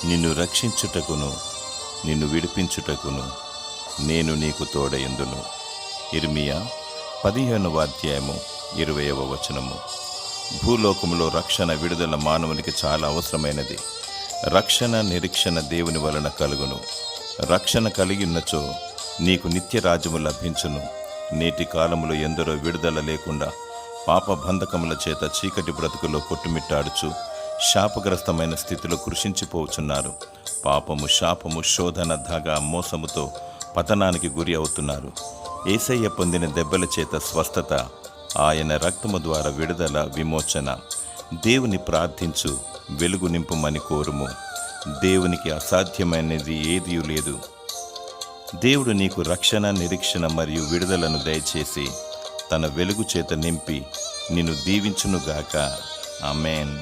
నిన్ను రక్షించుటకును నిన్ను విడిపించుటకును నేను నీకు తోడయందును. ఇర్మియా 15వ అధ్యాయము 20వ వచనము. భూలోకములో రక్షణ విడుదల మానవునికి చాలా అవసరమైనది. రక్షణ నిరీక్షణ దేవుని వలన కలుగును. రక్షణ కలిగి ఉన్నచో నీకు నిత్య రాజ్యము లభించును. నేటి కాలములో ఎందరో విడుదల లేకుండా పాప బంధకముల చేత చీకటి బ్రతుకులో కొట్టుమిట్టాడుచు శాపగ్రస్తమైన స్థితిలో కృషించిపోతున్నారు. పాపము, శాపము, శోధన, దగ, మోసముతో పతనానికి గురి అవుతున్నారు. యేసయ్య పొందిన దెబ్బల చేత స్వస్థత, ఆయన రక్తము ద్వారా విడుదల, విమోచన. దేవుని ప్రార్థించు, వెలుగు నింపుమని కోరుము. దేవునికి అసాధ్యమైనది ఏదీ లేదు. దేవుడు నీకు రక్షణ, నిరీక్షణ మరియు విడుదలను దయచేసి తన వెలుగు చేత నింపి నిన్ను దీవించునుగాక. ఆమేన్.